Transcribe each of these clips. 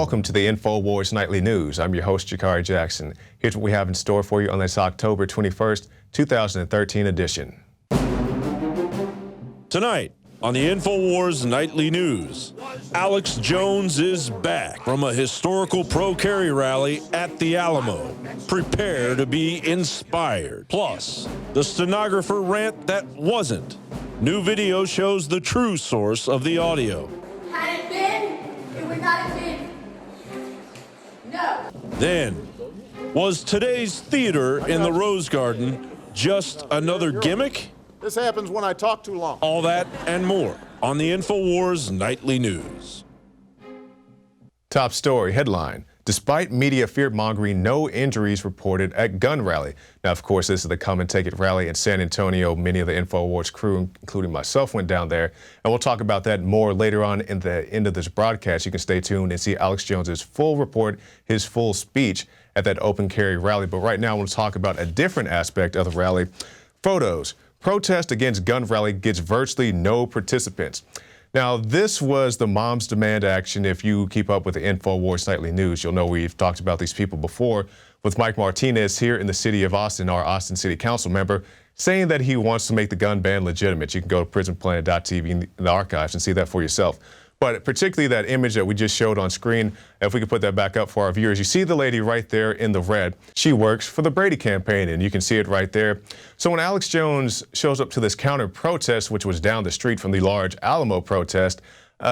Welcome to the Infowars Nightly News. I'm your host, Jakari Jackson. Here's what we have in store for you on this October 21st, 2013 edition. Tonight on the Infowars Nightly News, Alex Jones is back from a historical pro-Kerry rally at the Alamo. Prepare to be inspired. Plus, the stenographer rant that wasn't. New video shows the true source of the audio. Had it been, it would not have been. No. Then, was today's theater in the Rose Garden just another gimmick? This happens when I talk too long. All that and more on the Infowars Nightly News. Top story headline: despite media fear-mongering, no injuries reported at gun rally. Now, of course, this is the Come and Take It rally in San Antonio. Many of the Infowars crew, including myself, went down there. And we'll talk about that more later on in the end of this broadcast. You can stay tuned and see Alex Jones's full report, his full speech at that open carry rally. But right now, I want to talk about a different aspect of the rally. Photos. Protest against gun rally gets virtually no participants. Now, this was the Moms Demand action. If you keep up with the Infowars Nightly News, you'll know we've talked about these people before, with Mike Martinez here in the city of Austin, our Austin City Council member, saying that he wants to make the gun ban legitimate. You can go to PRISONPLANET.tv in the archives and see that for yourself. But particularly that image that we just showed on screen, if we could put that back up for our viewers, you see the lady right there in the red. She works for the Brady campaign, and you can see it right there. So when Alex Jones shows up to this counter protest, which was down the street from the large Alamo protest,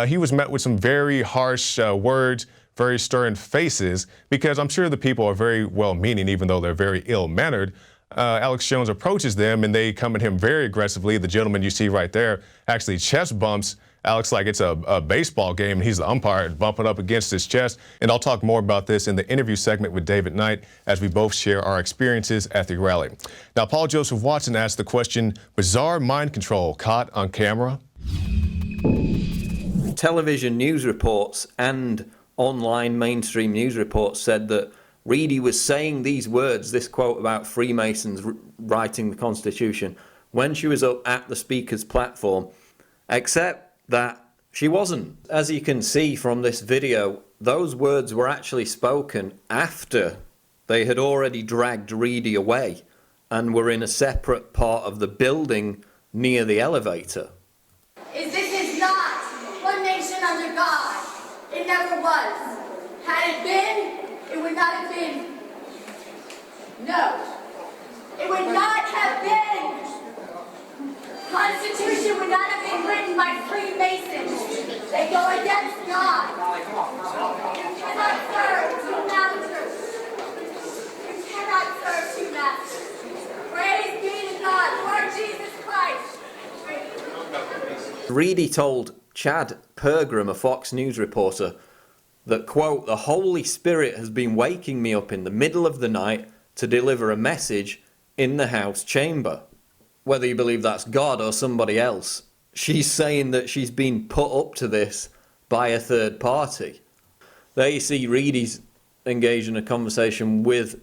he was met with some very harsh words, very stern faces, because I'm sure the people are very well-meaning, even though they're very ill-mannered. Alex Jones approaches them, and they come at him very aggressively. The gentleman you see right there actually chest bumps Alex like it's a baseball game, and he's the umpire bumping up against his chest. And I'll talk more about this in the interview segment with David Knight as we both share our experiences at the rally. Now, Paul Joseph Watson asked the question, bizarre mind control caught on camera? Television news reports and online mainstream news reports said that Reedy was saying these words, this quote about Freemasons writing the Constitution, when she was up at the Speaker's platform, except that she wasn't. As you can see from this video, those words were actually spoken after they had already dragged Reedy away and were in a separate part of the building near the elevator. This is not one nation under God. It never was. Had it been, it would not have been. No. It would not have been. Constitution would not have been written by Freemasons. They go against God. You cannot serve two masters. You cannot serve two masters. Praise be to God, Lord Jesus Christ. Reedy told Chad Pergram, a Fox News reporter, that, quote, the Holy Spirit has been waking me up in the middle of the night to deliver a message in the House chamber. Whether you believe that's God or somebody else, she's saying that she's been put up to this by a third party. There you see Reedy's engaged in a conversation with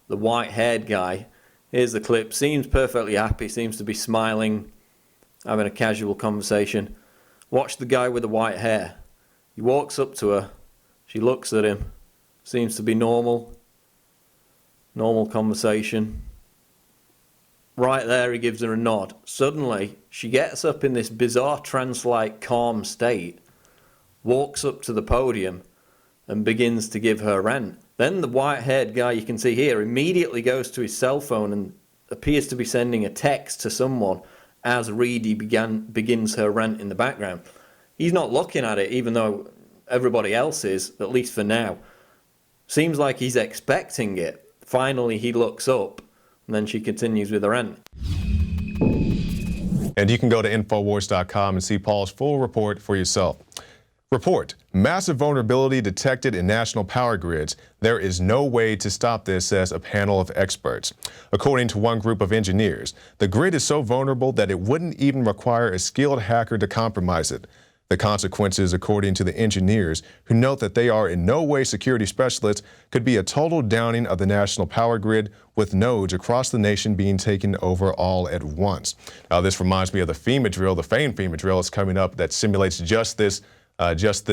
the white-haired guy. Here's the clip. Seems perfectly happy, seems to be smiling, having a casual conversation. Watch the guy with the white hair. He walks up to her. She looks at him. Seems to be normal conversation. Right there, he gives her a nod. Suddenly, she gets up in this bizarre trance-like calm state, walks up to the podium, and begins to give her rant. Then the white-haired guy you can see here immediately goes to his cell phone and appears to be sending a text to someone as Reedy begins her rant in the background. He's not looking at it, even though everybody else is, at least for now. Seems like he's expecting it. Finally, he looks up. And then she continues with her rant. And you can go to Infowars.com and see Paul's full report for yourself. Report: massive vulnerability detected in national power grids. There is no way to stop this, says a panel of experts. According to one group of engineers, the grid is so vulnerable that it wouldn't even require a skilled hacker to compromise it. The consequences, according to the engineers, who note that they are in no way security specialists, could be a total downing of the national power grid, with nodes across the nation being taken over all at once. Now, this reminds me of the FEMA drill. The famed FEMA drill is coming up that simulates just this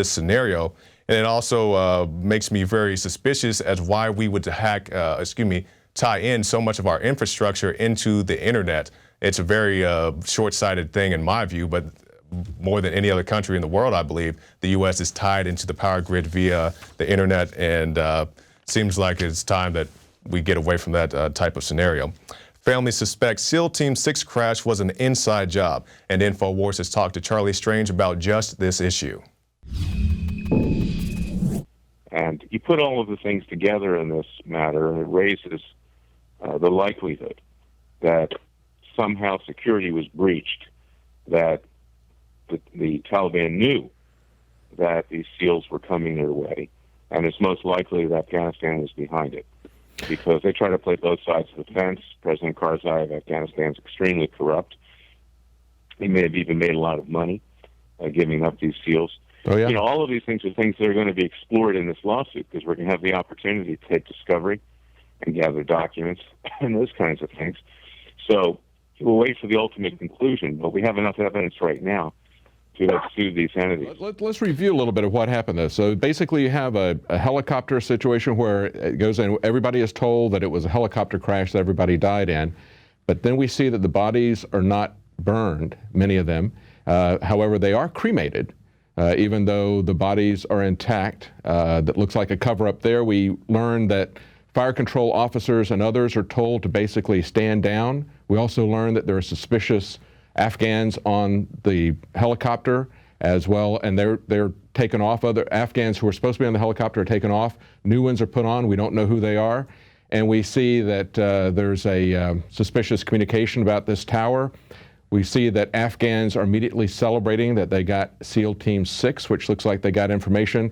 scenario. And it also makes me very suspicious as why we would tie in so much of our infrastructure into the internet. It's a very short-sighted thing in my view, but more than any other country in the world, I believe, the U.S. is tied into the power grid via the internet, and seems like it's time that we get away from that type of scenario. Families suspect SEAL Team 6 crash was an inside job, and Infowars has talked to Charlie Strange about just this issue. And you put all of the things together in this matter, and it raises the likelihood that somehow security was breached, that the Taliban knew that these SEALs were coming their way, and it's most likely that Afghanistan was behind it, because they try to play both sides of the fence. President Karzai of Afghanistan is extremely corrupt. He may have even made a lot of money giving up these SEALs. Oh, yeah. You know, all of these things are things that are going to be explored in this lawsuit, because we're going to have the opportunity to take discovery and gather documents and those kinds of things. So we'll wait for the ultimate conclusion, but we have enough evidence right now to sue these entities. Let's review a little bit of what happened there. So basically you have a helicopter situation where it goes in, everybody is told that it was a helicopter crash that everybody died in, but then we see that the bodies are not burned, many of them. However, they are cremated. Even though the bodies are intact, that looks like a cover-up there. We learned that fire control officers and others are told to basically stand down. We also learned that there are suspicious Afghans on the helicopter as well, and they're taken off. Other Afghans who are supposed to be on the helicopter are taken off. New ones are put on. We don't know who they are. And we see that there's a suspicious communication about this tower. We see that Afghans are immediately celebrating that they got SEAL Team 6, which looks like they got information.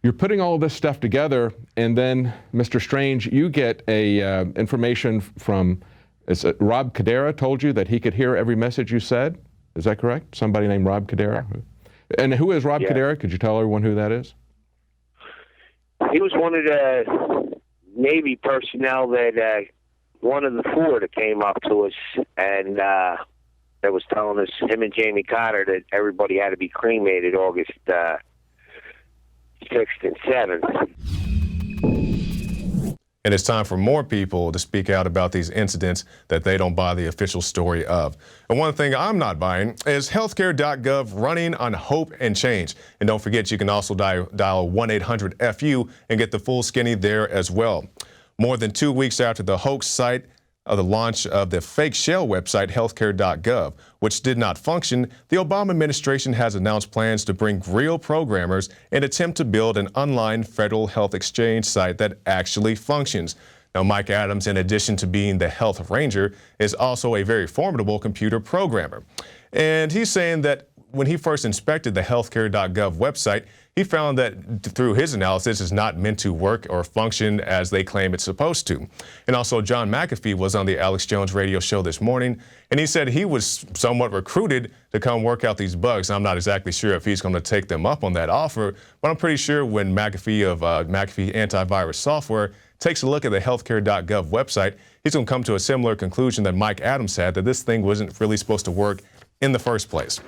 You're putting all of this stuff together, and then, Mr. Strange, you get information from, Rob Kadera told you that he could hear every message you said. Is that correct? Somebody named Rob Kadera? And who is Rob Kadera? Could you tell everyone who that is? He was one of the Navy personnel that one of the four that came up to us and that was telling us, him and Jamie Cotter, that everybody had to be cremated August 6th and 7th. And it's time for more people to speak out about these incidents that they don't buy the official story of. And one thing I'm not buying is Healthcare.gov running on hope and change. And don't forget, you can also dial 1-800-FU and get the full skinny there as well. More than 2 weeks after the hoax site of the launch of the fake shell website Healthcare.gov, which did not function, the Obama administration has announced plans to bring real programmers and attempt to build an online federal health exchange site that actually functions. Now, Mike Adams, in addition to being the health ranger, is also a very formidable computer programmer. And he's saying that when he first inspected the Healthcare.gov website, he found that through his analysis, it's not meant to work or function as they claim it's supposed to. And also, John McAfee was on the Alex Jones radio show this morning, and he said he was somewhat recruited to come work out these bugs. I'm not exactly sure if he's going to take them up on that offer, but I'm pretty sure when McAfee of McAfee Antivirus Software takes a look at the Healthcare.gov website, he's going to come to a similar conclusion that Mike Adams had, that this thing wasn't really supposed to work in the first place.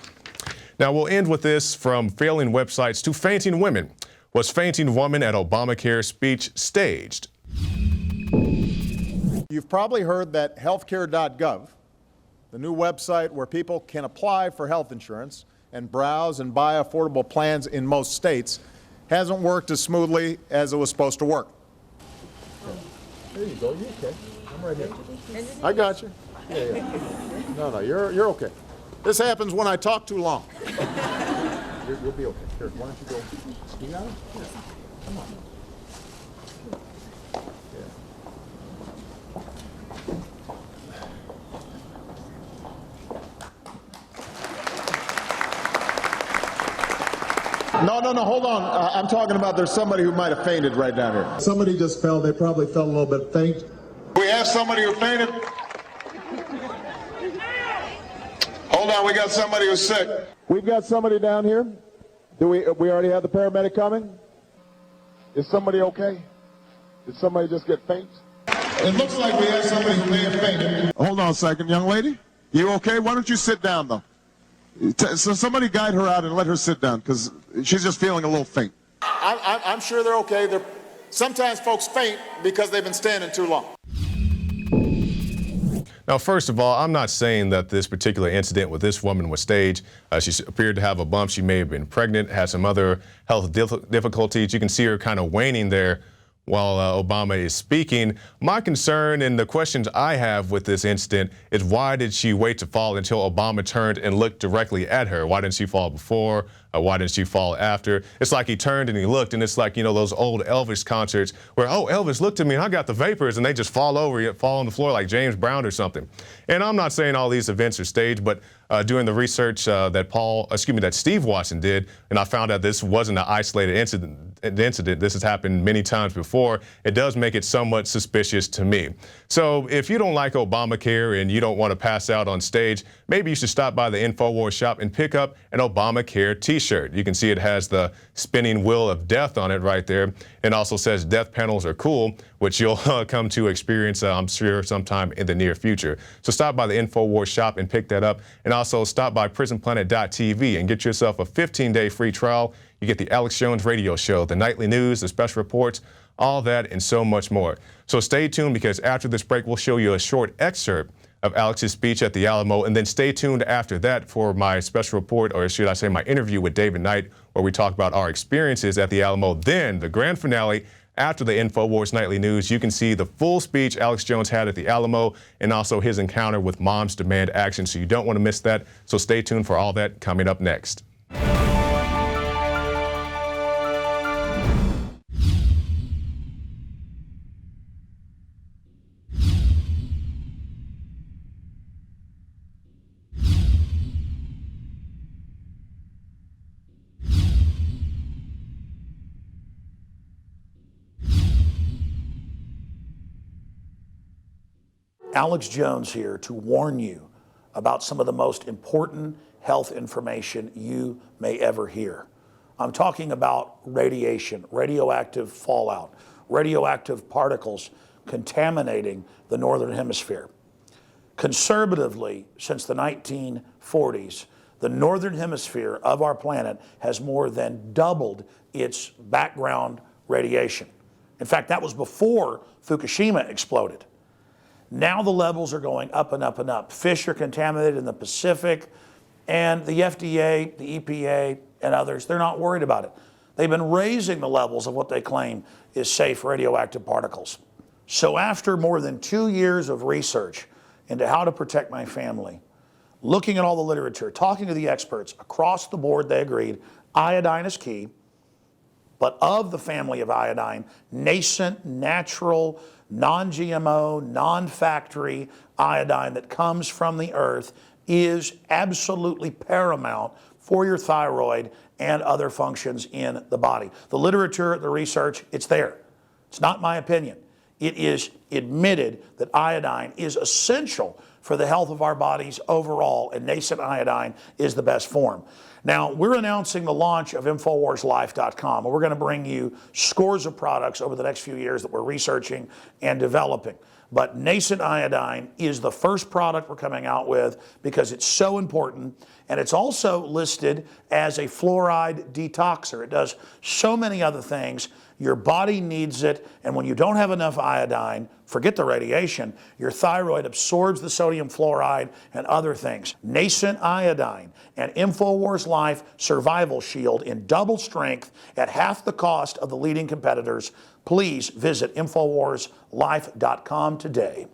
Now, we'll end with this: from failing websites to fainting women. Was fainting woman at Obamacare speech staged? You've probably heard that Healthcare.gov, the new website where people can apply for health insurance and browse and buy affordable plans in most states, hasn't worked as smoothly as it was supposed to work. There you go. You okay? I'm right here. I got you. Yeah. No, you're okay. This happens when I talk too long. You'll be okay. Here, why don't you go? You got it? Yeah. Come on. No, hold on. I'm talking about there's somebody who might have fainted right down here. Somebody just fell. They probably felt a little bit faint. We have somebody who fainted. Hold on, we got somebody who's sick. We've got somebody down here. Do we already have the paramedic coming? Is somebody okay? Did somebody just get faint? It looks like we have somebody who may have fainted. Hold on a second, young lady. You okay? Why don't you sit down, though? So somebody guide her out and let her sit down, because she's just feeling a little faint. I'm sure they're okay. Sometimes folks faint because they've been standing too long. Now, first of all, I'm not saying that this particular incident with this woman was staged. She appeared to have a bump. She may have been pregnant, had some other health difficulties. You can see her kind of waning there while Obama is speaking. My concern and the questions I have with this incident is, why did she wait to fall until Obama turned and looked directly at her? Why didn't she fall before? Why didn't she fall after? It's like he turned and he looked, and it's like, you know, those old Elvis concerts where, oh, Elvis looked at me and I got the vapors, and they just fall on the floor like James Brown or something. And I'm not saying all these events are staged, but doing the research that Steve Watson did, and I found out this wasn't an isolated incident. This has happened many times before. It does make it somewhat suspicious to me. So if you don't like Obamacare and you don't want to pass out on stage, maybe you should stop by the Infowars shop and pick up an Obamacare t-shirt. You can see it has the spinning wheel of death on it right there. It also says death panels are cool, which you'll come to experience, I'm sure, sometime in the near future. So stop by the Infowars shop and pick that up. And also stop by PRISONPLANET.tv and get yourself a 15-day free trial. You get the Alex Jones radio show, the nightly news, the special reports, all that and so much more. So stay tuned, because after this break, we'll show you a short excerpt of Alex's speech at the Alamo, and then stay tuned after that for my special report, or should I say my interview with David Knight, where we talk about our experiences at the Alamo. Then the grand finale, after the Infowars Nightly News, you can see the full speech Alex Jones had at the Alamo and also his encounter with Moms Demand Action. So you don't want to miss that. So stay tuned for all that coming up next. Alex Jones here to warn you about some of the most important health information you may ever hear. I'm talking about radiation, radioactive fallout, radioactive particles contaminating the Northern Hemisphere. Conservatively, since the 1940s, the Northern Hemisphere of our planet has more than doubled its background radiation. In fact, that was before Fukushima exploded. Now the levels are going up and up and up. Fish are contaminated in the Pacific, and the FDA, the EPA, and others, they're not worried about it. They've been raising the levels of what they claim is safe radioactive particles. So after more than 2 years of research into how to protect my family, looking at all the literature, talking to the experts, across the board they agreed iodine is key, but of the family of iodine, nascent, natural, non-GMO, non-factory iodine that comes from the earth is absolutely paramount for your thyroid and other functions in the body. The literature, the research, it's there. It's not my opinion. It is admitted that iodine is essential for the health of our bodies overall, and nascent iodine is the best form. Now, we're announcing the launch of InfoWarsLife.com, and we're going to bring you scores of products over the next few years that we're researching and developing. But nascent iodine is the first product we're coming out with because it's so important, and it's also listed as a fluoride detoxer. It does so many other things. Your body needs it, and when you don't have enough iodine, forget the radiation, your thyroid absorbs the sodium fluoride and other things. Nascent iodine and InfoWars Life Survival Shield in double strength at half the cost of the leading competitors. Please visit InfoWarsLife.com today.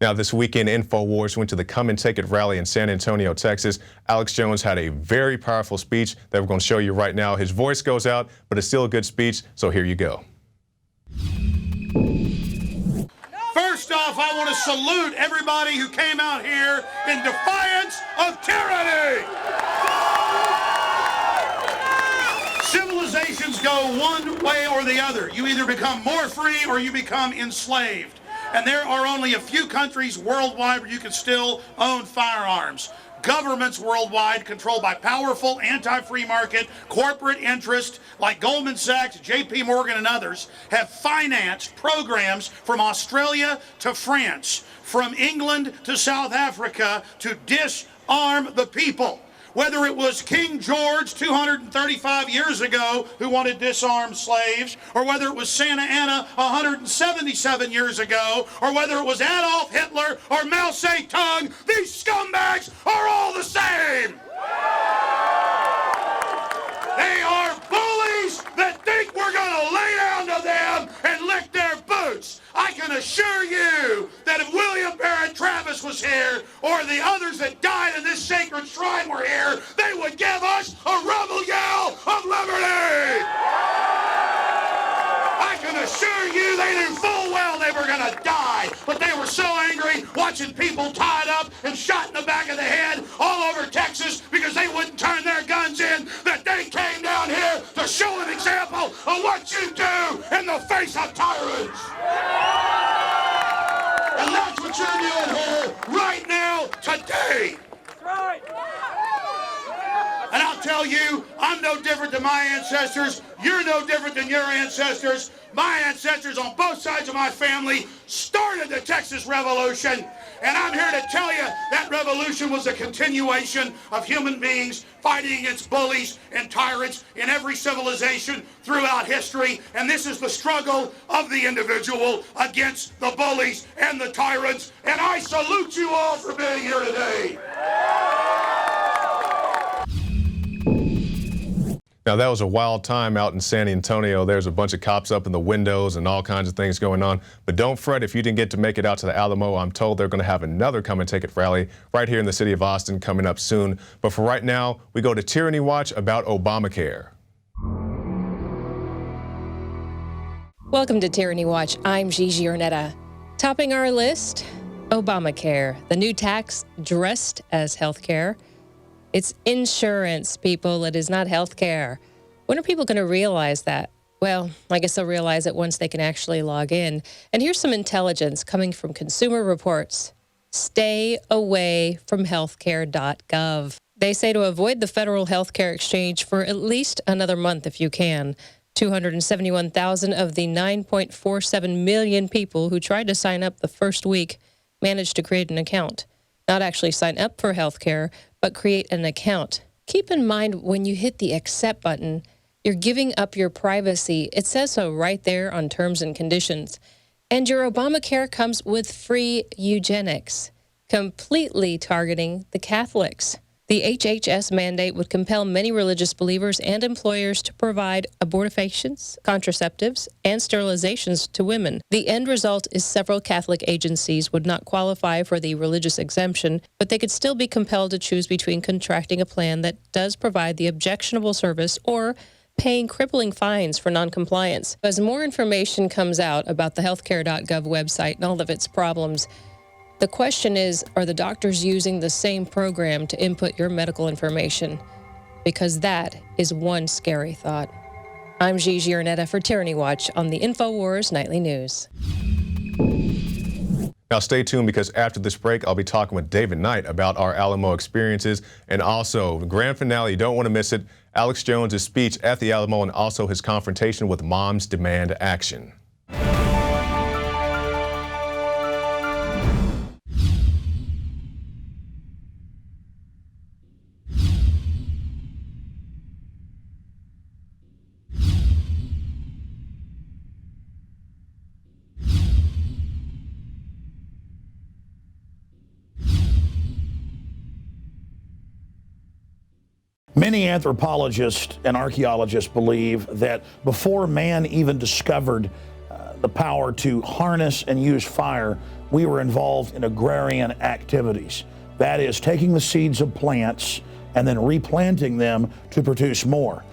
Now, this weekend, Infowars went to the Come and Take It rally in San Antonio, Texas. Alex Jones had a very powerful speech that we're going to show you right now. His voice goes out, but it's still a good speech, so here you go. First off, I want to salute everybody who came out here in defiance of tyranny. Civilizations go one way or the other. You either become more free or you become enslaved. And there are only a few countries worldwide where you can still own firearms. Governments worldwide, controlled by powerful anti-free market corporate interests like Goldman Sachs, JP Morgan, and others, have financed programs from Australia to France, from England to South Africa, to disarm the people. whether it was King George 235 years ago who wanted to disarm slaves, or whether it was Santa Anna 177 years ago, or whether it was Adolf Hitler or Mao Zedong, these scumbags are all the same. They are bullies that think we're going to lay down to them and lick their boots. I can assure you that if William Barrett Travis was here, or the others that died in this sacred shrine were here, they would give us a rebel yell of liberty. I can assure you they knew full well they were going to die, but they were so angry watching people tied up and shot in the back of the head all over Texas because they wouldn't turn their guns in that they came down here to show an example of what you do in the face of tyrants. And that's what you're doing here right now, today. That's right. And I'll tell you, I'm no different than my ancestors. You're no different than your ancestors. My ancestors on both sides of my family started the Texas Revolution. And I'm here to tell you that revolution was a continuation of human beings fighting against bullies and tyrants in every civilization throughout history. And this is the struggle of the individual against the bullies and the tyrants. And I salute you all for being here today. Now, that was a wild time out in San Antonio. There's a bunch of cops up in the windows and all kinds of things going on. But don't fret if you didn't get to make it out to the Alamo. I'm told they're going to have another Come and Take It rally right here in the city of Austin coming up soon. But for right now, we go to Tyranny Watch about Obamacare. Welcome to Tyranny Watch. I'm Gigi Ornetta. Topping our list, Obamacare, the new tax dressed as health care. It's insurance, people. It is not health care. When are people going to realize that? Well, I guess they'll realize it once they can actually log in. And here's some intelligence coming from Consumer Reports. Stay away from Healthcare.gov. They say to avoid the federal healthcare exchange for at least another month if you can. 271,000 of the 9.47 million people who tried to sign up the first week managed to create an account. Not actually sign up for healthcare, but create an account. Keep in mind when you hit the accept button, you're giving up your privacy. It says so right there on terms and conditions. And your Obamacare comes with free eugenics, completely targeting the Catholics. The HHS mandate would compel many religious believers and employers to provide abortifacients, contraceptives, and sterilizations to women. The end result is several Catholic agencies would not qualify for the religious exemption, but they could still be compelled to choose between contracting a plan that does provide the objectionable service or paying crippling fines for noncompliance. As more information comes out about the Healthcare.gov website and all of its problems, the question is, are the doctors using the same program to input your medical information? Because that is one scary thought. I'm Gigi Ornetta for Tyranny Watch on the Infowars Nightly News. Now stay tuned, because after this break, I'll be talking with David Knight about our Alamo experiences, and also the grand finale. You don't want to miss it. Alex Jones' speech at the Alamo, and also his confrontation with Moms Demand Action. Many anthropologists and archaeologists believe that before man even discovered the power to harness and use fire, we were involved in agrarian activities. That is, taking the seeds of plants and then replanting them to produce more.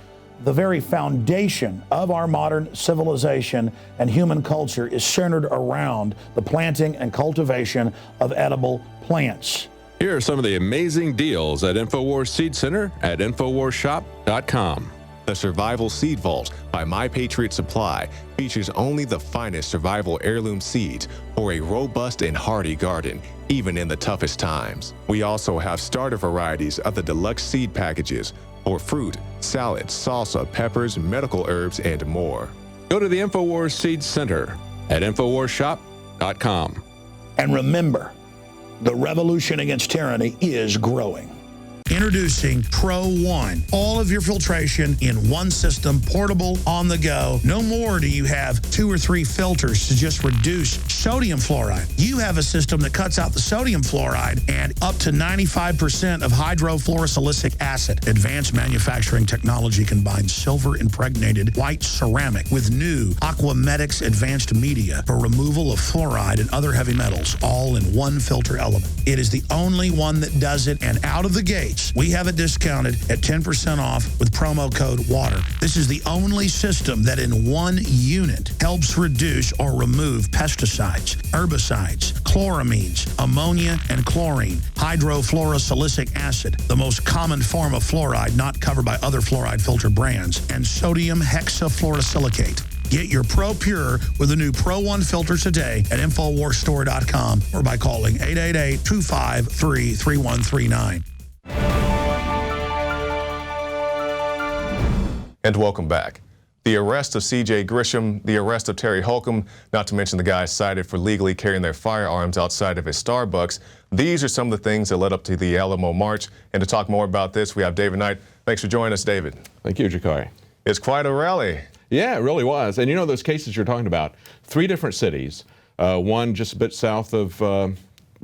The very foundation of our modern civilization and human culture is centered around the planting and cultivation of edible plants. Here are some of the amazing deals at Infowars Seed Center at InfowarsShop.com. The Survival Seed Vault by My Patriot Supply features only the finest survival heirloom seeds for a robust and hardy garden, even in the toughest times. We also have starter varieties of the deluxe seed packages for fruit, salad, salsa, peppers, medical herbs, and more. Go to the Infowars Seed Center at InfowarsShop.com. And remember, the revolution against tyranny is growing. Introducing Pro One. All of your filtration in one system, portable, on the go. No more do you have 2 or 3 filters to just reduce sodium fluoride. You have a system that cuts out the sodium fluoride and up to 95% of hydrofluorosilicic acid. Advanced manufacturing technology combines silver-impregnated white ceramic with new Aquamedics advanced media for removal of fluoride and other heavy metals, all in one filter element. It is the only one that does it, and out of the gates, we have it discounted at 10% off with promo code WATER. This is the only system that in one unit helps reduce or remove pesticides, herbicides, chloramines, ammonia, and chlorine, hydrofluorosilicic acid, the most common form of fluoride not covered by other fluoride filter brands, and sodium hexafluorosilicate. Get your Pro Pure with the new Pro One filter today at InfoWarsStore.com or by calling 888-253-3139. And welcome back. The arrest of C.J. Grisham, the arrest of Terry Holcomb, not to mention the guys cited for legally carrying their firearms outside of his Starbucks. These are some of the things that led up to the Alamo March. And to talk more about this, we have David Knight. Thanks for joining us, David. Thank you, Jakari. It's quite a rally. Yeah, it really was. And you know those cases you're talking about, 3 different cities, one just a bit south of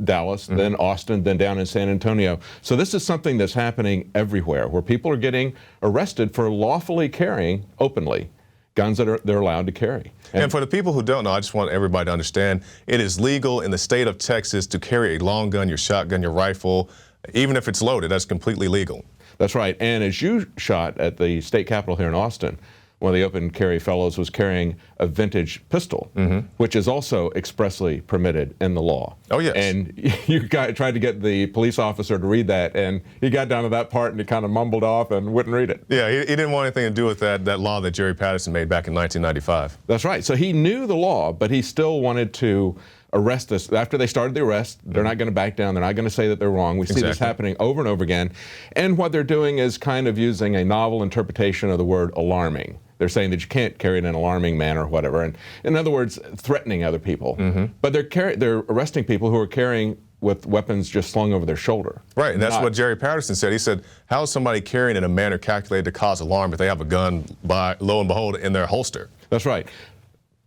Dallas, then Austin, then down in San Antonio. So this is something that's happening everywhere, where people are getting arrested for lawfully carrying openly guns that they're allowed to carry. And for the people who don't know, I just want everybody to understand, it is legal in the state of Texas to carry a long gun, your shotgun, your rifle, even if it's loaded. That's completely legal. That's right. And as you shot at the state capitol here in Austin, one of the open carry fellows was carrying a vintage pistol, which is also expressly permitted in the law. Oh, yes. And you tried to get the police officer to read that, and he got down to that part and he kind of mumbled off and wouldn't read it. Yeah, he didn't want anything to do with that law that Jerry Patterson made back in 1995. That's right. So he knew the law, but he still wanted to arrest us. After they started the arrest, they're not going to back down. They're not going to say that they're wrong. We see this happening over and over again. And what they're doing is kind of using a novel interpretation of the word alarming. They're saying that you can't carry it in an alarming manner or whatever. And in other words, threatening other people. But they're arresting people who are carrying with weapons just slung over their shoulder. Right, and that's what Jerry Patterson said. He said, how is somebody carrying in a manner calculated to cause alarm if they have a gun, lo and behold, in their holster? That's right.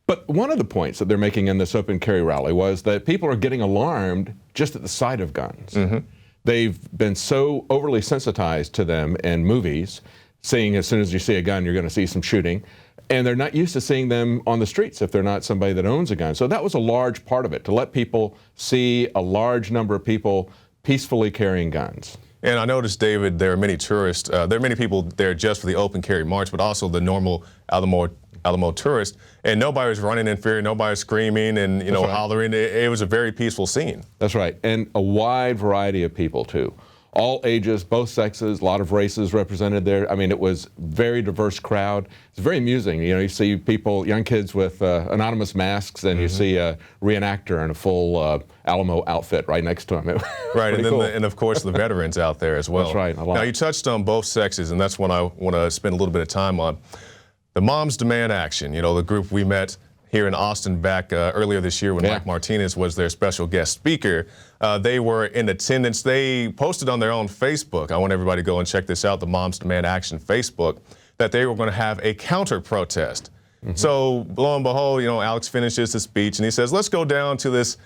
But one of the points that they're making in this open carry rally was that people are getting alarmed just at the sight of guns. They've been so overly sensitized to them in movies, seeing as soon as you see a gun, you're going to see some shooting. And they're not used to seeing them on the streets if they're not somebody that owns a gun. So that was a large part of it, to let people see a large number of people peacefully carrying guns. And I noticed, David, there are many tourists. There are many people there just for the open carry march, but also the normal Alamo tourists. And nobody was running in fear. Nobody was screaming and hollering. It was a very peaceful scene. That's right. And a wide variety of people, too. All ages, both sexes, a lot of races represented there. I mean, it was a very diverse crowd. It's very amusing. You know, you see people, young kids with anonymous masks, and you see a reenactor in a full Alamo outfit right next to him. Right, and then cool. And of course the veterans out there as well. That's right. Now you touched on both sexes, and that's what I want to spend a little bit of time on. The Moms Demand Action, you know, the group we met here in Austin back earlier this year when Mike Martinez was their special guest speaker. They were in attendance. They posted on their own Facebook, I want everybody to go and check this out, the Moms Demand Action Facebook, that they were going to have a counter protest. So lo and behold, you know, Alex finishes his speech and he says, let's go down to this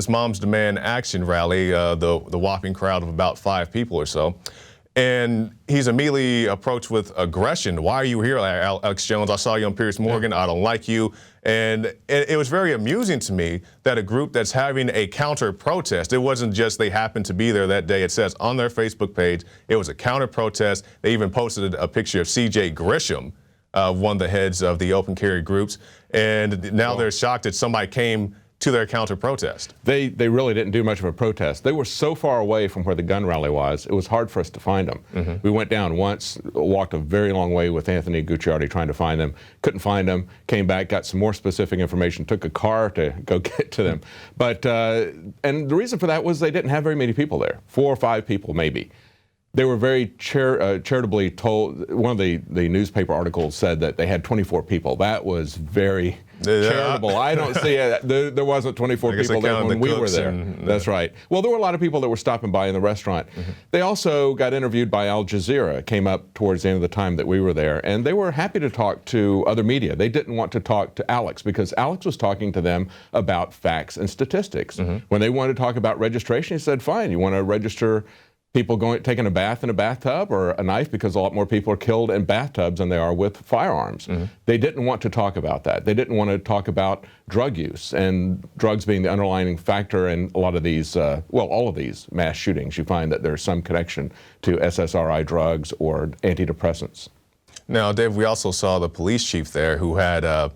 Moms Demand Action rally, the whopping crowd of about 5 people or so. And he's immediately approached with aggression. Why are you here, Alex Jones? I saw you on Piers Morgan. I don't like you. And it was very amusing to me that a group that's having a counter protest, it wasn't just they happened to be there that day. It says on their Facebook page, it was a counter protest. They even posted a picture of C.J. Grisham, one of the heads of the open carry groups. And now they're shocked that somebody came to their counter protest. They really didn't do much of a protest. They were so far away from where the gun rally was, it was hard for us to find them. We went down once, walked a very long way with Anthony Gucciardi trying to find them, couldn't find them, came back, got some more specific information, took a car to go get to them. But, and the reason for that was they didn't have very many people there, 4 or 5 people maybe. They were very charitably told. One of the newspaper articles said that they had 24 people. That was very charitable. I don't see it. There wasn't 24 people there when we were there. That's right. Well, there were a lot of people that were stopping by in the restaurant. They also got interviewed by Al Jazeera. It came up towards the end of the time that we were there, and they were happy to talk to other media. They didn't want to talk to Alex because Alex was talking to them about facts and statistics. When they wanted to talk about registration, he said, fine, you want to register people taking a bath in a bathtub or a knife, because a lot more people are killed in bathtubs than they are with firearms. They didn't want to talk about that. They didn't want to talk about drug use, and drugs being the underlying factor in a lot of these, well, all of these mass shootings. You find that there's some connection to SSRI drugs or antidepressants. Now, Dave, we also saw the police chief there who had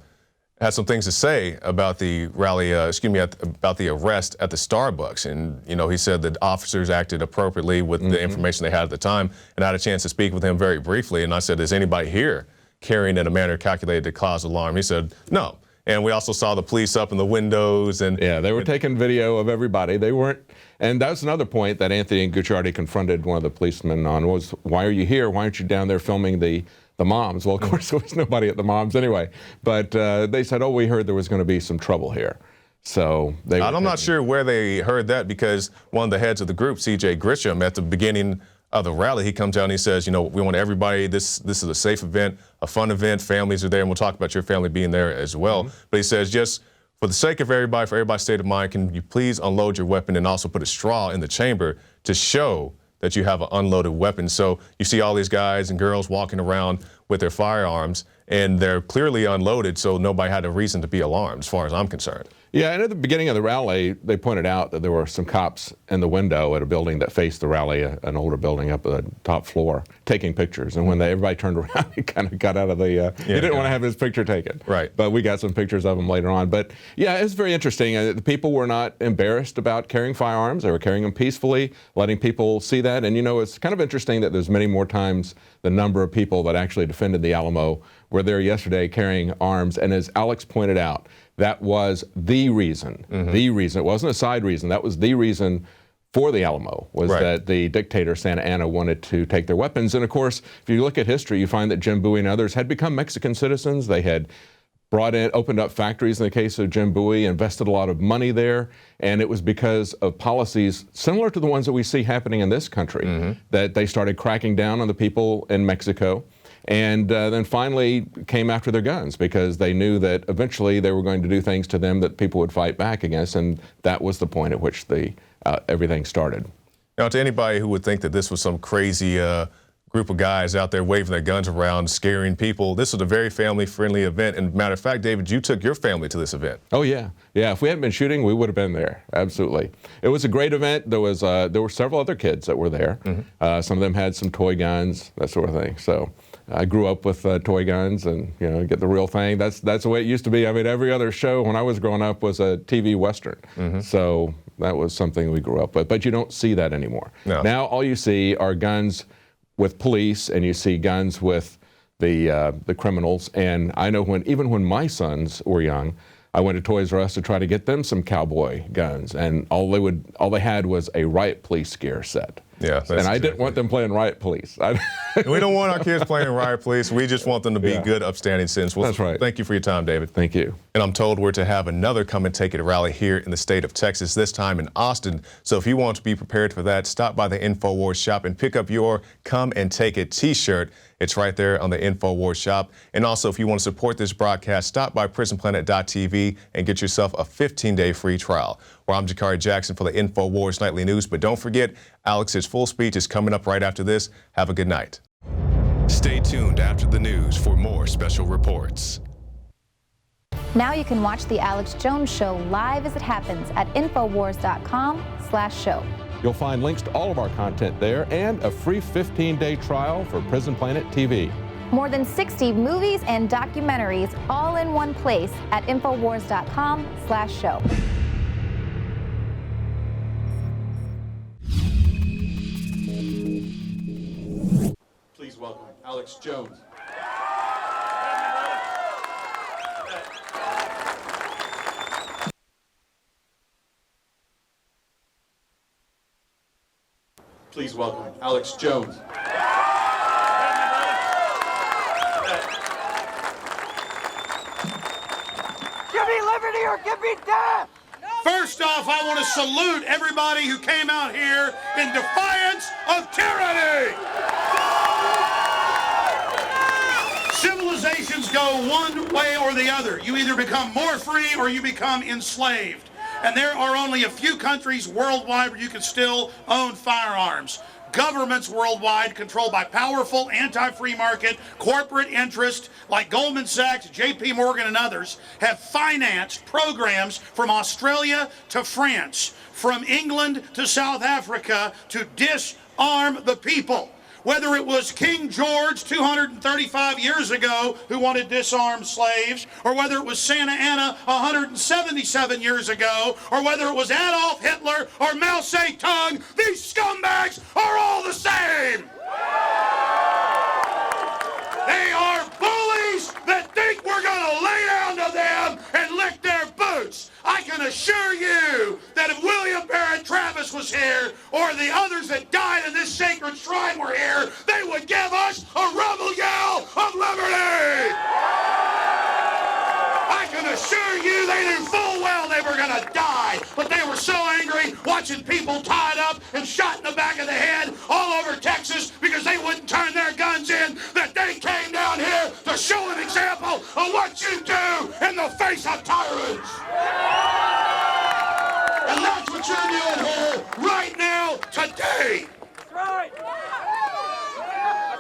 some things to say about the rally, about the arrest at the Starbucks. And, you know, he said that officers acted appropriately with the information they had at the time. And I had a chance to speak with him very briefly. And I said, is anybody here carrying in a manner calculated to cause alarm? He said, no. And we also saw the police up in the windows. And yeah, they were taking video of everybody. They weren't, and that's another point that Anthony Jakari confronted one of the policemen on was, why are you here? Why aren't you down there filming the moms? Well, of course, there was nobody at the moms anyway. But they said, oh, we heard there was going to be some trouble here. So I'm not sure where they heard that, because one of the heads of the group, C.J. Grisham, at the beginning of the rally, he comes out and he says, you know, we want everybody, this is a safe event, a fun event, families are there, and we'll talk about your family being there as well. But he says, just for the sake of everybody, for everybody's state of mind, can you please unload your weapon and also put a straw in the chamber to show that you have an unloaded weapon. So you see all these guys and girls walking around with their firearms, and they're clearly unloaded, so nobody had a reason to be alarmed, as far as I'm concerned. Yeah, and at the beginning of the rally, they pointed out that there were some cops in the window at a building that faced the rally, an older building up at the top floor, taking pictures. And when everybody turned around, he kind of got out of the, he didn't want to have his picture taken. Right. But we got some pictures of him later on. But yeah, it's very interesting. The people were not embarrassed about carrying firearms. They were carrying them peacefully, letting people see that. And you know, it's kind of interesting that there's many more times the number of people that actually defended the Alamo were there yesterday carrying arms. And as Alex pointed out, that was the reason, the reason. It wasn't a side reason. That was the reason for the Alamo, was that the dictator Santa Anna wanted to take their weapons. And of course, if you look at history, you find that Jim Bowie and others had become Mexican citizens. They had opened up factories in the case of Jim Bowie, invested a lot of money there. And it was because of policies similar to the ones that we see happening in this country that they started cracking down on the people in Mexico. And then finally came after their guns, because they knew that eventually they were going to do things to them that people would fight back against, and that was the point at which everything started. Now, to anybody who would think that this was some crazy group of guys out there waving their guns around, scaring people, this was a very family-friendly event. And matter of fact, David, you took your family to this event. Oh yeah, yeah. If we hadn't been shooting, we would have been there. Absolutely. It was a great event. There were several other kids that were there. Some of them had some toy guns, that sort of thing. So I grew up with toy guns, and you know, get the real thing. That's the way it used to be. I mean, every other show when I was growing up was a TV Western. So that was something we grew up with. But you don't see that anymore. No. Now all you see are guns with police, and you see guns with the criminals. And I know even when my sons were young, I went to Toys R Us to try to get them some cowboy guns, and all they had was a riot police scare set. Yeah, and I didn't want them playing riot police. We don't want our kids playing riot police. We just want them to be good, upstanding citizens. Well, that's right. Thank you for your time, David. Thank you. And I'm told we're to have another Come and Take It rally here in the state of Texas, this time in Austin. So if you want to be prepared for that, stop by the Infowars shop and pick up your Come and Take It t-shirt. It's right there on the Infowars shop. And also, if you want to support this broadcast, stop by PrisonPlanet.tv and get yourself a 15-day free trial. Well, I'm Jakari Jackson for the Infowars Nightly News. But don't forget, Alex's full speech is coming up right after this. Have a good night. Stay tuned after the news for more special reports. Now you can watch The Alex Jones Show live as it happens at Infowars.com/show. You'll find links to all of our content there and a free 15-day trial for Prison Planet TV. More than 60 movies and documentaries all in one place at Infowars.com/show. Please welcome Alex Jones. Please welcome Alex Jones. liberty or give me death! First off, I want to salute everybody who came out here in defiance of tyranny. Civilizations go one way or the other. You either become more free or you become enslaved. And there are only a few countries worldwide where you can still own firearms. Governments worldwide, controlled by powerful anti-free market corporate interests like Goldman Sachs, JP Morgan, and others, have financed programs from Australia to France, from England to South Africa, to disarm the people. Whether it was King George 235 years ago who wanted to disarm slaves, or whether it was Santa Anna 177 years ago, or whether it was Adolf Hitler or Mao Zedong, these scumbags are all the same. They are bullies that think we're going to lay down to them and lick their boots. I can assure you that if William Barrett Travis was here, or the others that died in this sacred shrine were here, they would give us a rebel yell of liberty. I can assure you they knew full well they were going to die, but they were so angry watching people tied up and shot in the back of the head all over Texas because they wouldn't turn their guns in that they came down here to show an example of what you do in the face of tyrants. And that's what you're doing here right now, today. That's right.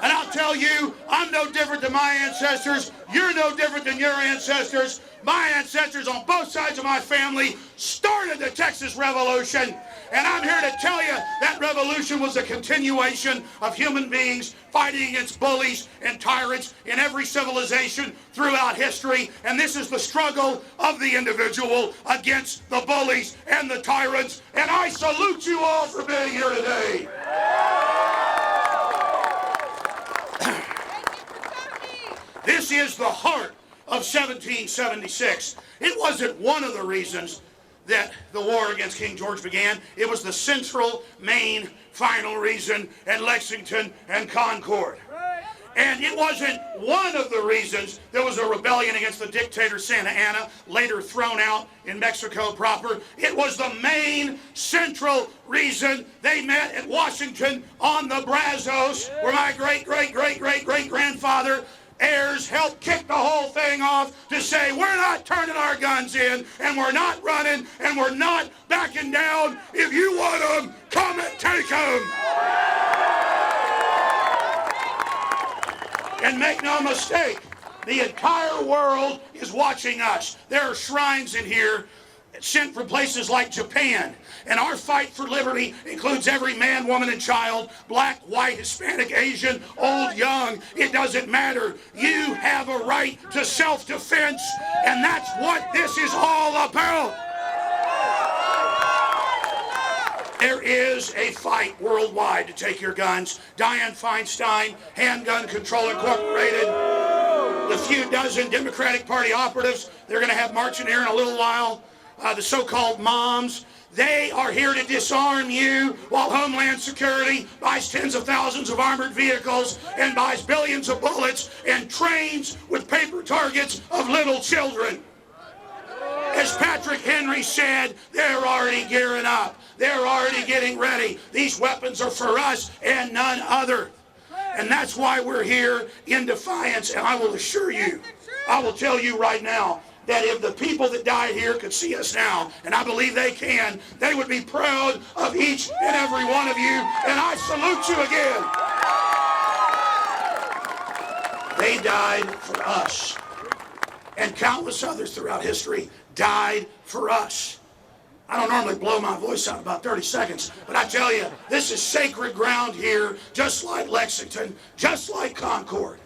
And I'll tell you, I'm no different than my ancestors. You're no different than your ancestors. My ancestors on both sides of my family started the Texas Revolution. And I'm here to tell you that revolution was a continuation of human beings fighting against bullies and tyrants in every civilization throughout history. And this is the struggle of the individual against the bullies and the tyrants. And I salute you all for being here today. This is the heart of 1776. It wasn't one of the reasons that the war against King George began. It was the central, main, final reason at Lexington and Concord. And it wasn't one of the reasons there was a rebellion against the dictator Santa Anna, later thrown out in Mexico proper. It was the main, central reason they met at Washington on the Brazos, where my great-great-great-great-great-grandfather heirs helped kick the whole thing off to say, we're not turning our guns in, and we're not running, and we're not backing down. If you want them, come and take them. And make no mistake, the entire world is watching us. There are shrines in here sent from places like Japan. And our fight for liberty includes every man, woman, and child, black, white, Hispanic, Asian, old, young. It doesn't matter. You have a right to self-defense, and that's what this is all about. There is a fight worldwide to take your guns. Dianne Feinstein, Handgun Control Incorporated, the few dozen Democratic Party operatives, they're going to have marching here in a little while. The so-called moms, they are here to disarm you while Homeland Security buys tens of thousands of armored vehicles and buys billions of bullets and trains with paper targets of little children. As Patrick Henry said, they're already gearing up. They're already getting ready. These weapons are for us and none other. And that's why we're here in defiance. And I will assure you, I will tell you right now, that if the people that died here could see us now, and I believe they can, they would be proud of each and every one of you, and I salute you again. They died for us, and countless others throughout history died for us. I don't normally blow my voice out in about 30 seconds, but I tell you, this is sacred ground here, just like Lexington, just like Concord.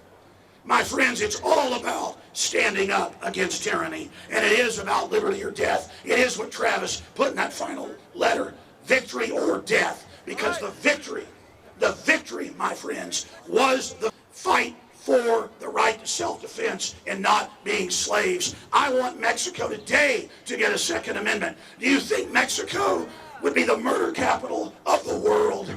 My friends, it's all about standing up against tyranny, and it is about liberty or death. It is what Travis put in that final letter, victory or death, because the victory, my friends, was the fight for the right to self-defense and not being slaves. I want Mexico today to get a Second Amendment. Do you think Mexico would be the murder capital of the world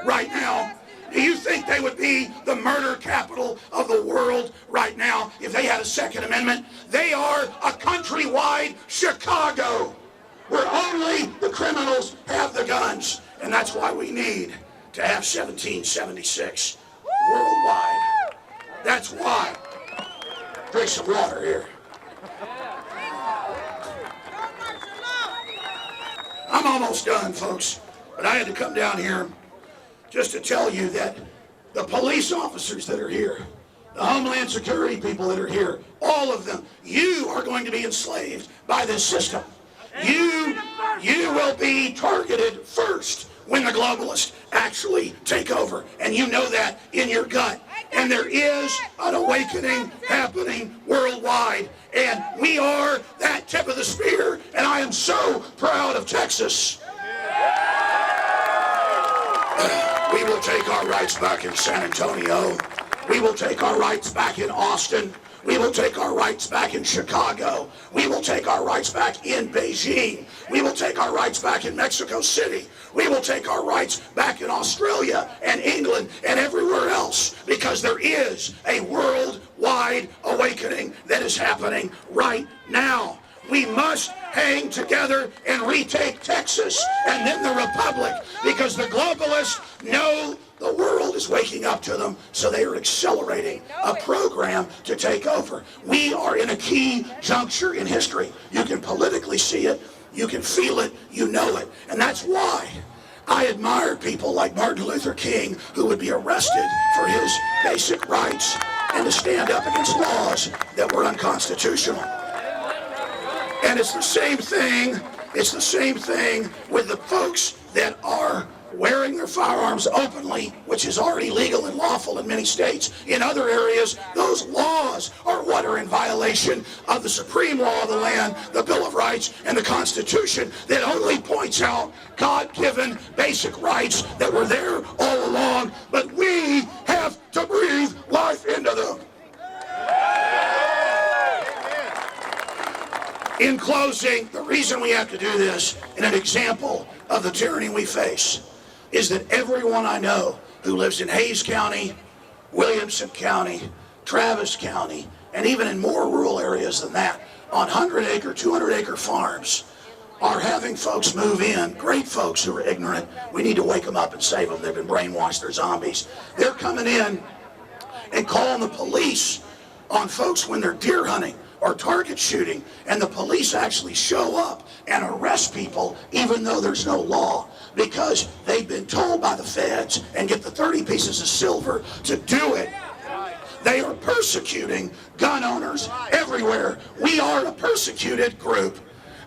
right now? Do you think think they would be the murder capital of the world right now if they had a Second Amendment? They are a countrywide Chicago where only the criminals have the guns. And that's why we need to have 1776 worldwide. That's why. Drink some water here. I'm almost done, folks, but I had to come down here just to tell you that the police officers that are here, the Homeland Security people that are here, all of them, you are going to be enslaved by this system. You will be targeted first when the globalists actually take over, and you know that in your gut. And there is an awakening happening worldwide, and we are that tip of the spear, and I am so proud of Texas. We will take our rights back in San Antonio. We will take our rights back in Austin. We will take our rights back in Chicago. We will take our rights back in Beijing. We will take our rights back in Mexico City. We will take our rights back in Australia and England and everywhere else, because there is a worldwide awakening that is happening right now. We must hang together and retake Texas and then the Republic, because the globalists know the world is waking up to them, so they are accelerating a program to take over. We are in a key juncture in history. You can politically see it, you can feel it, you know it. And that's why I admire people like Martin Luther King, who would be arrested for his basic rights and to stand up against laws that were unconstitutional. And it's the same thing with the folks that are wearing their firearms openly, which is already legal and lawful in many states. In other areas, those laws are what are in violation of the supreme law of the land, the Bill of Rights, and the Constitution, that only points out God-given basic rights that were there all along, but we have to breathe life into them. In closing, the reason we have to do this, and an example of the tyranny we face, is that everyone I know who lives in Hayes County, Williamson County, Travis County, and even in more rural areas than that, on 100-acre, 200-acre farms, are having folks move in, great folks who are ignorant. We need to wake them up and save them. They've been brainwashed, they're zombies. They're coming in and calling the police on folks when they're deer hunting or target shooting, and the police actually show up and arrest people even though there's no law, because they've been told by the feds and get the 30 pieces of silver to do it. They are persecuting gun owners everywhere. We are a persecuted group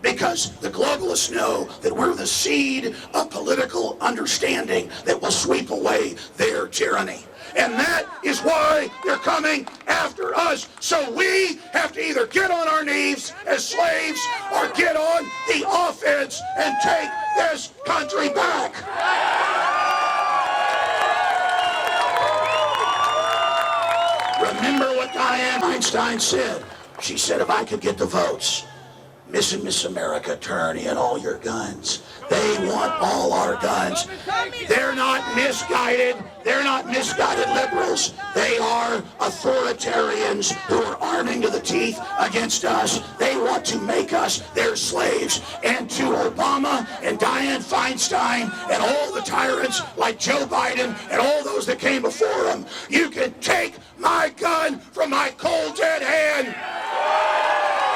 because the globalists know that we're the seed of political understanding that will sweep away their tyranny. And that is why they're coming after us. So we have to either get on our knees as slaves or get on the offense and take this country back. Remember what Dianne Feinstein said. She said, if I could get the votes, Miss and Miss America, turn in all your guns. They want all our guns. They're not misguided. They're not misguided liberals. They are authoritarians who are arming to the teeth against us. They want to make us their slaves. And to Obama and Dianne Feinstein and all the tyrants like Joe Biden and all those that came before them, you can take my gun from my cold dead hand.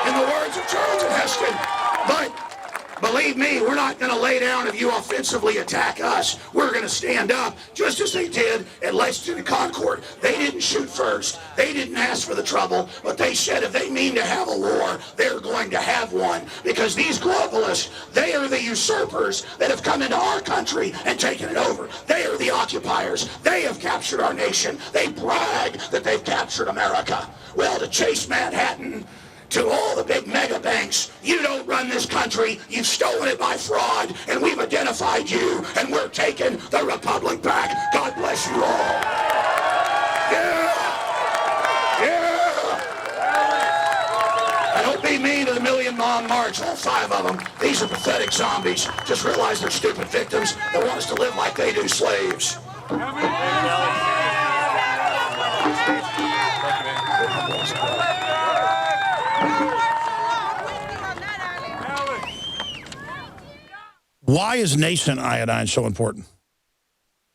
In the words of Charles Heston. But believe me, we're not going to lay down if you offensively attack us. We're going to stand up, just as they did at Lexington and Concord. They didn't shoot first. They didn't ask for the trouble, but they said if they mean to have a war, they're going to have one. Because these globalists, they are the usurpers that have come into our country and taken it over. They are the occupiers. They have captured our nation. They brag that they've captured America. Well, to chase Manhattan, to all the big mega banks, you don't run this country, you've stolen it by fraud, and we've identified you, and we're taking the republic back. God bless you all. Yeah! Yeah! And don't be mean to the Million Mom March, all 5 of them. These are pathetic zombies. Just realize they're stupid victims that want us to live like they do slaves. Why is nascent iodine so important?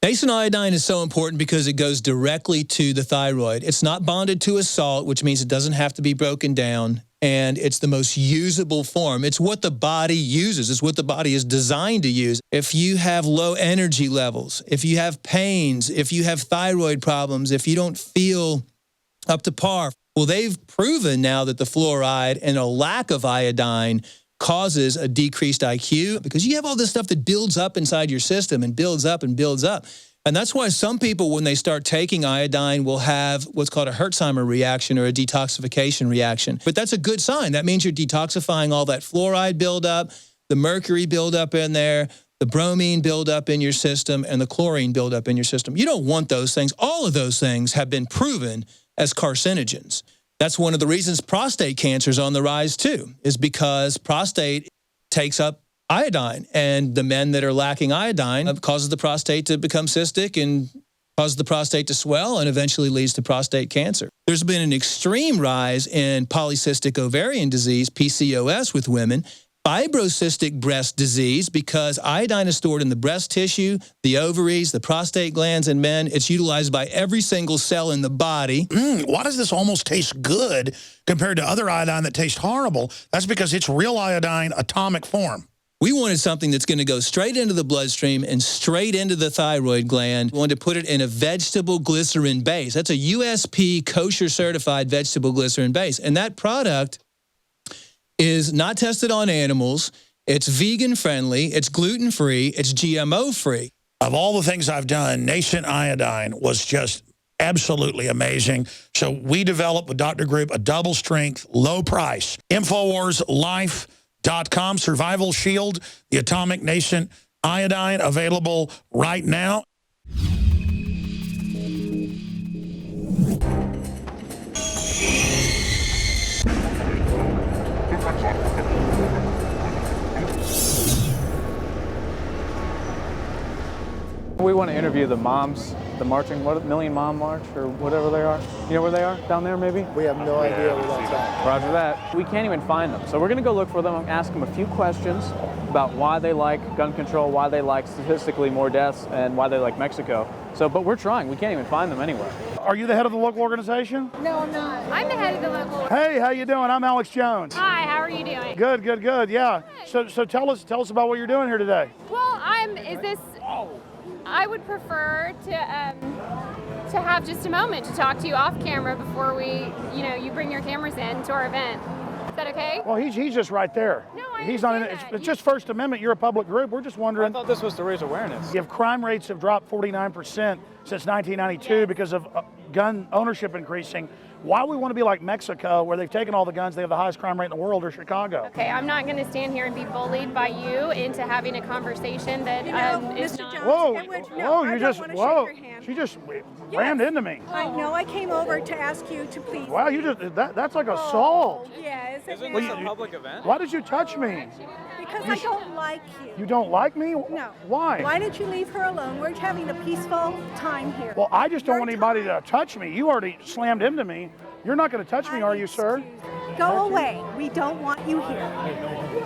Nascent iodine is so important because it goes directly to the thyroid. It's not bonded to a salt, which means it doesn't have to be broken down, and it's the most usable form. It's what the body uses. It's what the body is designed to use. If you have low energy levels, if you have pains, if you have thyroid problems, if you don't feel up to par, well, they've proven now that the fluoride and a lack of iodine causes a decreased IQ because you have all this stuff that builds up inside your system and builds up and builds up. And that's why some people, when they start taking iodine, will have what's called a Herxheimer reaction or a detoxification reaction. But that's a good sign. That means you're detoxifying all that fluoride buildup, the mercury buildup in there, the bromine buildup in your system, and the chlorine buildup in your system. You don't want those things. All of those things have been proven as carcinogens. That's one of the reasons prostate cancer is on the rise too, is because prostate takes up iodine, and the men that are lacking iodine causes the prostate to become cystic and causes the prostate to swell and eventually leads to prostate cancer. There's been an extreme rise in polycystic ovarian disease, PCOS, with women, fibrocystic breast disease, because iodine is stored in the breast tissue, the ovaries, the prostate glands in men. It's utilized by every single cell in the body. Why does this almost taste good compared to other iodine that tastes horrible? That's because it's real iodine atomic form. We wanted something that's going to go straight into the bloodstream and straight into the thyroid gland. We wanted to put it in a vegetable glycerin base. That's a USP kosher certified vegetable glycerin base. And that product is not tested on animals. It's vegan friendly, it's gluten free, it's GMO free. Of all the things I've done, nascent iodine was just absolutely amazing. So we developed with Dr. Group a double strength, low price, InfoWarsLife.com Survival Shield, the atomic nascent iodine, available right now. We want to interview the moms, the marching, Million Mom March or whatever they are. You know where they are? Down there, maybe? We have no idea where that's at. Roger that. We can't even find them. So we're going to go look for them and ask them a few questions about why they like gun control, why they like statistically more deaths, and why they like Mexico. But we're trying. We can't even find them anywhere. Are you the head of the local organization? No, I'm not. I'm the head of the local. Hey, how you doing? I'm Alex Jones. Hi, how are you doing? Good, good, good. Yeah. So tell us about what you're doing here today. Well, I would prefer to have just a moment to talk to you off camera before you bring your cameras in to our event. Is that okay? Well, he's just right there. No, I he's on. It's just First Amendment. You're a public group. We're just wondering. I thought this was to raise awareness. If crime rates have dropped 49% since 1992 because of gun ownership increasing, why we want to be like Mexico, where they've taken all the guns, they have the highest crime rate in the world, or Chicago? Okay, I'm not going to stand here and be bullied by you into having a conversation that is not. Whoa! She just rammed into me. I know. I came over to ask you to please. Wow, that's like assault. Yes. Isn't this a public event? Why did you touch me? Because I don't like you. You don't like me? No. Why? Why don't you leave her alone? We're having a peaceful time here. Well, I just don't want anybody to touch me. You already slammed into me. You're not going to touch me, are you, sir? Go away. We don't want you here.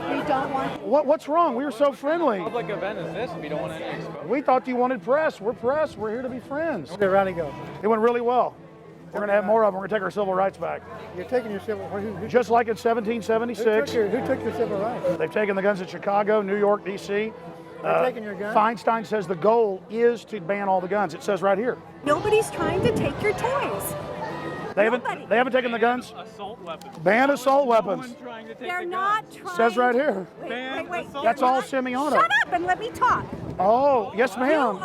We don't want you. What's wrong? We were so friendly. What public event is this if you don't want any exposure? We thought you wanted press. We're press. We're here to be friends. How did Rally go? It went really well. We're going to have more of them. We're going to take our civil rights back. You're taking your civil rights? Just like in 1776. Who took your civil rights? They've taken the guns in Chicago, New York, D.C. They're taking your guns? Feinstein says the goal is to ban all the guns. It says right here. Nobody's trying to take your toys. They haven't taken the guns? Assault weapons. Ban assault weapons. They're not trying. Says right here. Wait. That's all semi-auto. Shut up and let me talk. Oh, yes, ma'am.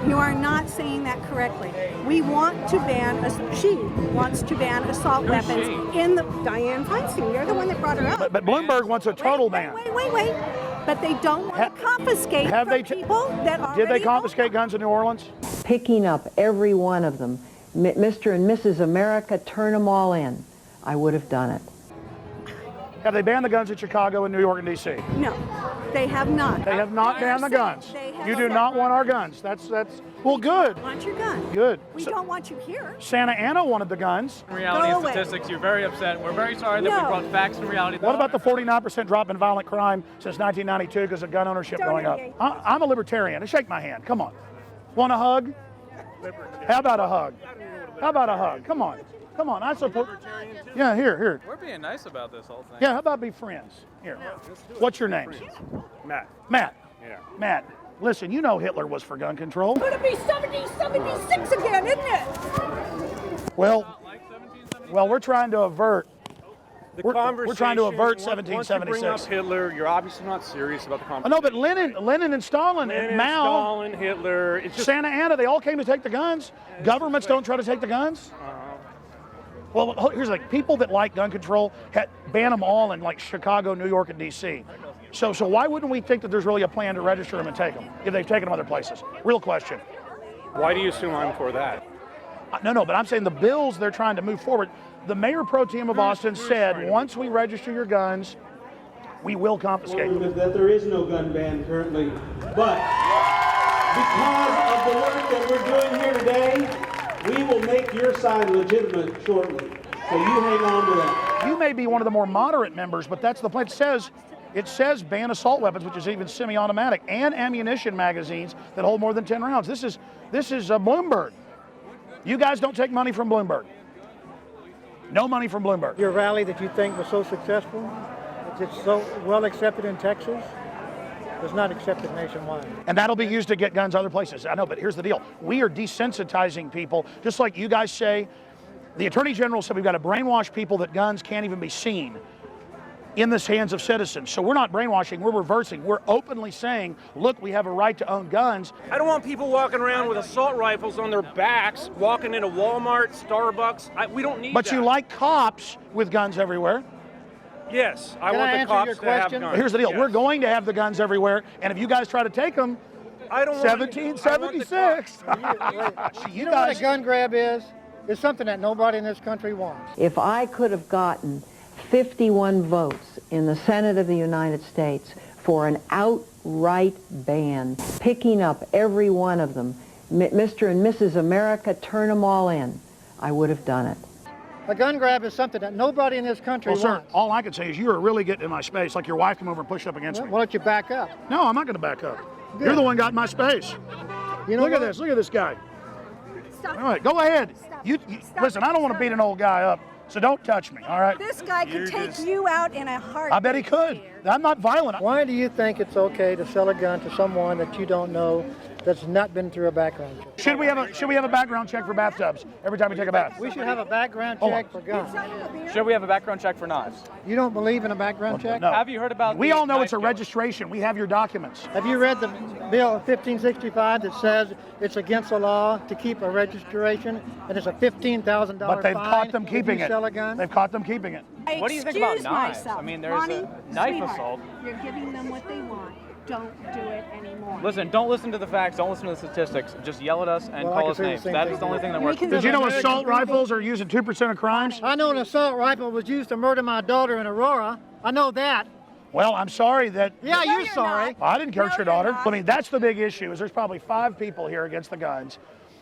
You are not saying that correctly. We want to ban, she wants to ban assault weapons in the, Dianne Feinstein, you're the one that brought her up. But Bloomberg wants a total ban. Wait. But they don't want to confiscate people that already Did they confiscate guns in New Orleans? Picking up every one of them. Mr. and Mrs. America, turn them all in. I would have done it. Have they banned the guns in Chicago and New York and D.C.? No. They have not. They have not banned the guns. They have You do said- not want our guns. That's well, good. We want your gun. Good. We don't want you here. Santa Ana wanted the guns. Reality Go and away. statistics, you're very upset. We're very sorry that No. we brought facts and reality. What about the 49% drop in violent crime since 1992 because of gun ownership Don't going up? engage. I'm a libertarian. Shake my hand. Come on. Want a hug? How about a hug? How about a hug? Come on. Come on. I support. Yeah, here. We're being nice about this whole thing. Yeah, how about be friends? Here. What's your name? Matt. Matt. Yeah. Matt. Listen, you know Hitler was for gun control. It's going to be 76 again, isn't it? Well, we're trying to avert. The We're conversation, trying to avert once you bring up 1776. Hitler, you're obviously not serious about the Oh, conversation. no, but Lenin and Stalin and Mao, Stalin, Hitler, it's just Santa Ana, they all came to take the guns. Governments don't try to take the guns. Well, here's the thing. People that like gun control ban them all in like Chicago, New York, and D.C. So why wouldn't we think that there's really a plan to register them and take them if they've taken them other places? Real question. Why do you assume I'm for that? No, but I'm saying the bills they're trying to move forward. The mayor pro tem of Austin said once we register your guns, we will confiscate them. That there is no gun ban currently, but because of the work that we're doing here today, we will make your side legitimate shortly. So you hang on to that. You may be one of the more moderate members, but that's the plan. It says ban assault weapons, which is even semi-automatic, and ammunition magazines that hold more than 10 rounds. This is Bloomberg. You guys don't take money from Bloomberg. No money from Bloomberg. Your rally that you think was so successful, it's so well accepted in Texas, was not accepted nationwide. And that'll be used to get guns other places. I know, but here's the deal. We are desensitizing people, just like you guys say. The Attorney General said we've got to brainwash people that guns can't even be seen in the hands of citizens. So we're not brainwashing, we're reversing. We're openly saying, look, we have a right to own guns. I don't want people walking around with assault rifles on their backs, walking into Walmart, Starbucks. We don't need that. But you like cops with guns everywhere. Yes, I Can want I the answer cops your to have question? guns. Here's the deal. Yes. We're going to have the guns everywhere, and if you guys try to take them, I don't want 1776. You know what a gun grab is? It's something that nobody in this country wants. If I could have gotten 51 votes in the Senate of the United States for an outright ban, picking up every one of them, Mr. and Mrs. America, turn them all in, I would have done it. A gun grab is something that nobody in this country Well, sir, wants. all I can say is you are really getting in my space, like your wife came over and pushed up against me. Why don't you back up? No, I'm not going to back up. Good. You're the one got in my space. You know Look at what? this. Look at this guy. Stop. All right, go ahead. You listen, I don't want to beat an old guy up, so don't touch me, all right? This guy could take you out in a heartbeat. I bet he could. I'm not violent. Why do you think it's okay to sell a gun to someone that you don't know that's not been through a background check? Should we have a background check for bathtubs every time we take a bath? We should have a background Hold check on. for guns. Should we have a background check for knives? You don't believe in a background check? No. Have you heard about We the all know knife it's a killer? registration. We have your documents. Have you read the bill 1565 that says it's against the law to keep a registration and it's a $15,000 But they've fine caught them if keeping you it. sell a gun? They've caught them keeping it. What do you think about Excuse knives? myself. I mean, there's Ronnie, a knife sweetheart, assault. You're giving them what they want. Don't do it anymore. Listen, don't listen to the facts, don't listen to the statistics. Just yell at us and Well, I call can us say the names. same That thing. is the only thing that works. Did you know American assault people- rifles are used in 2% of crimes? I know an assault rifle was used to murder my daughter in Aurora. I know that. Well, I'm sorry that. Yeah, you're sorry. I didn't hurt your you're daughter. not. I mean, that's the big issue. Is there's probably 5 people here against the guns,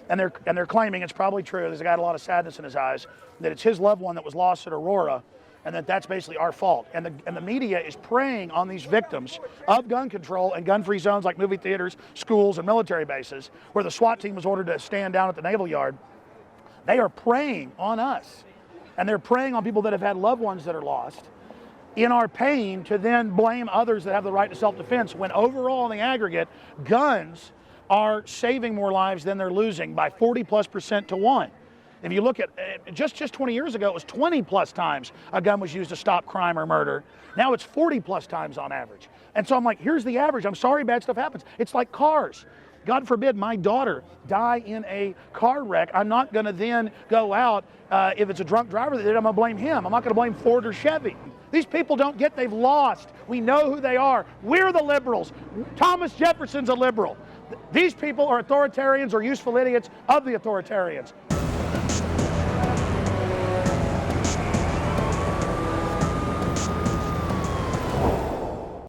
and they're claiming it's probably true. There's a guy with a lot of sadness in his eyes that it's his loved one that was lost at Aurora, and that's basically our fault. And the media is preying on these victims of gun control and gun-free zones like movie theaters, schools, and military bases, where the SWAT team was ordered to stand down at the Naval Yard. They are preying on us, and they're preying on people that have had loved ones that are lost in our pain to then blame others that have the right to self-defense, when overall in the aggregate, guns are saving more lives than they're losing by 40+% to 1. If you look at just 20 years ago, it was 20+ times a gun was used to stop crime or murder. Now it's 40+ times on average. And so I'm like, here's the average. I'm sorry bad stuff happens. It's like cars. God forbid my daughter die in a car wreck. I'm not going to then go out, if it's a drunk driver that did, I'm going to blame him. I'm not going to blame Ford or Chevy. These people don't get, they've lost. We know who they are. We're the liberals. Thomas Jefferson's a liberal. These people are authoritarians or useful idiots of the authoritarians.